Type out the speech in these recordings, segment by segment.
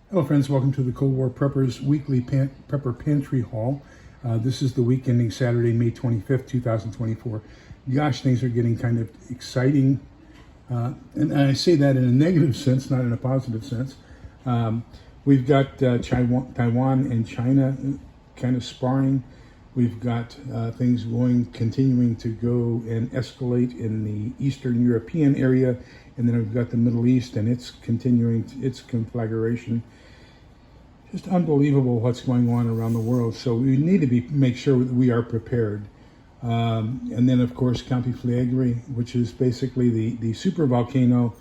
Hello friends, welcome to the Cold War Preppers Weekly Prepper Pantry Haul. This is the week ending Saturday, May 25th, 2024. Gosh, things are getting kind of exciting. And I say that in a negative sense, not in a positive sense. We've got Taiwan and China kind of sparring. We've got things continuing to go and escalate in the Eastern European area. And then we've got the Middle East and it's continuing its conflagration. Just unbelievable what's going on around the world. So we need to make sure that we are prepared. And then, of course, Campi Flegrei, which is basically the super volcano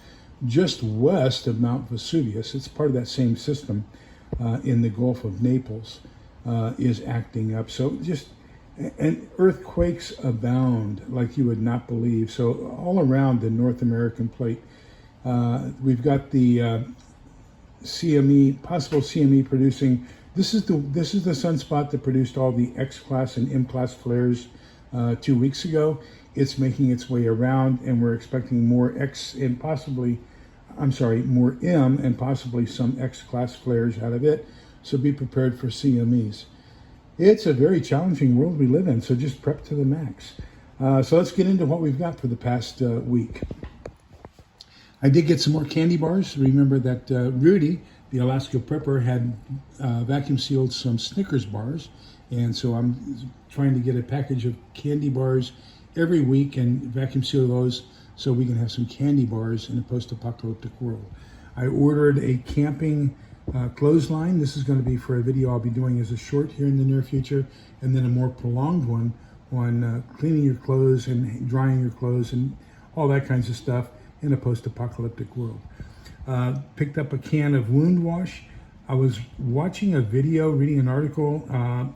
just west of Mount Vesuvius. It's part of that same system in the Gulf of Naples, is acting up. So and earthquakes abound like you would not believe. So all around the North American plate, we've got the CME, possible CME producing. This is the sunspot that produced all the X-class and M-class flares 2 weeks ago. It's making its way around, and we're expecting more more M and possibly some X-class flares out of it. So be prepared for CMEs. It's a very challenging world we live in, so just prep to the max. So let's get into what we've got for the past week. I did get some more candy bars. Remember that Rudy, the Alaska prepper, had vacuum sealed some Snickers bars. And so I'm trying to get a package of candy bars every week and vacuum seal those so we can have some candy bars in a post-apocalyptic world. I ordered a camping clothesline. This is going to be for a video I'll be doing as a short here in the near future, and then a more prolonged one on cleaning your clothes and drying your clothes and all that kinds of stuff in a post-apocalyptic world. Picked up a can of wound wash. I was watching a video, reading an article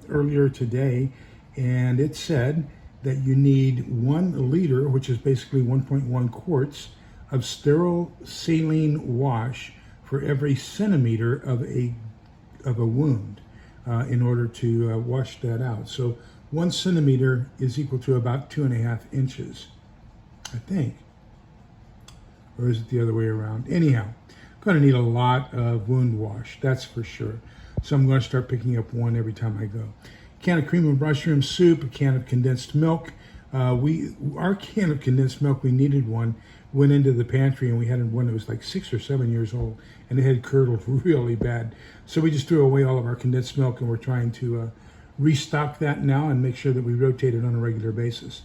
earlier today, and it said that you need 1 liter, which is basically 1.1 quarts, of sterile saline wash for every centimeter of a wound in order to wash that out. So 1 centimeter is equal to about 2.5 inches, I think. Or is it the other way around? Anyhow, I'm going to need a lot of wound wash, that's for sure. So I'm going to start picking up 1 every time I go. Can of cream of mushroom soup, a can of condensed milk. Our can of condensed milk, we needed one, went into the pantry, and we had one that was like 6 or 7 years old, and it had curdled really bad. So we just threw away all of our condensed milk, and we're trying to restock that now and make sure that we rotate it on a regular basis.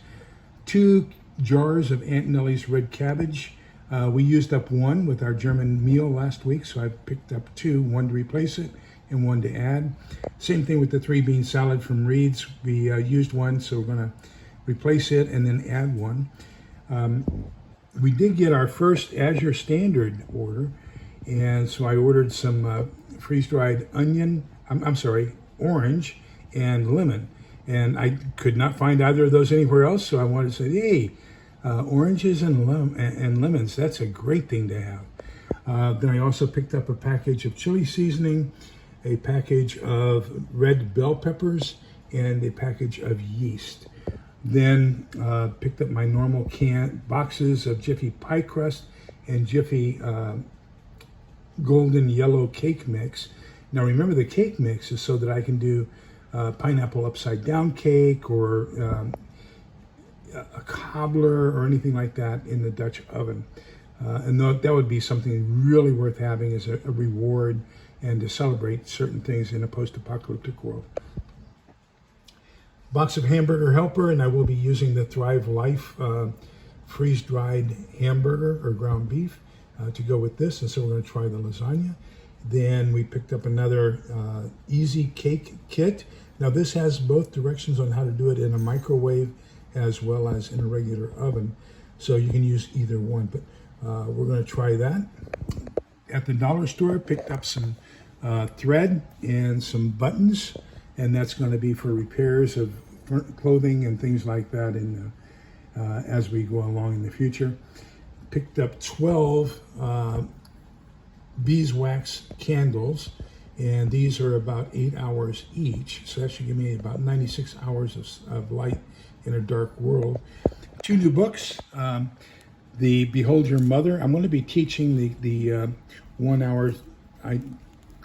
2 jars of Aunt Nellie's red cabbage. We used up 1 with our German meal last week, so I picked up 2, 1 to replace it and 1 to add. Same thing with the 3-bean salad from Reed's. We used 1, so we're going to replace it and then add 1. We did get our first Azure Standard order, and so I ordered some freeze-dried orange and lemon, and I could not find either of those anywhere else, so I wanted to say, hey, oranges and lemons, that's a great thing to have. Then I also picked up a package of chili seasoning, a package of red bell peppers, and a package of yeast. Then picked up my normal boxes of Jiffy pie crust and Jiffy golden yellow cake mix. Now remember, the cake mix is so that I can do pineapple upside down cake or a cobbler or anything like that in the Dutch oven. And that would be something really worth having as a reward and to celebrate certain things in a post-apocalyptic world. Box of hamburger helper, and I will be using the Thrive Life freeze-dried hamburger or ground beef to go with this, and so we're going to try the lasagna. Then we picked up another easy cake kit. Now this has both directions on how to do it in a microwave as well as in a regular oven, so you can use either one, but we're going to try that. At the dollar store, picked up some thread and some buttons, and that's going to be for repairs of clothing and things like that as we go along in the future. Picked up 12 beeswax candles, and these are about 8 hours each, so that should give me about 96 hours of light in a dark world. 2 new books. The Behold Your Mother. I'm going to be teaching the 1 hour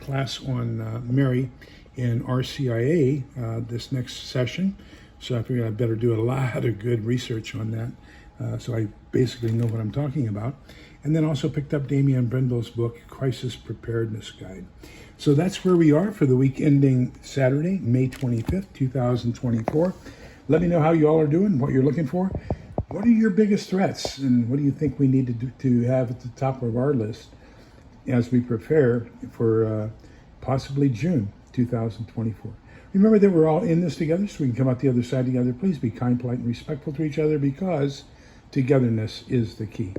class on Mary in RCIA this next session. So I figured I'd better do a lot of good research on that. So I basically know what I'm talking about. And then also picked up Damian Brindle's book, Crisis Preparedness Guide. So that's where we are for the week ending Saturday, May 25th, 2024. Let me know how you all are doing, what you're looking for. What are your biggest threats, and what do you think we need to have at the top of our list as we prepare for possibly June 2024? Remember that we're all in this together, so we can come out the other side together. Please be kind, polite, and respectful to each other, because togetherness is the key.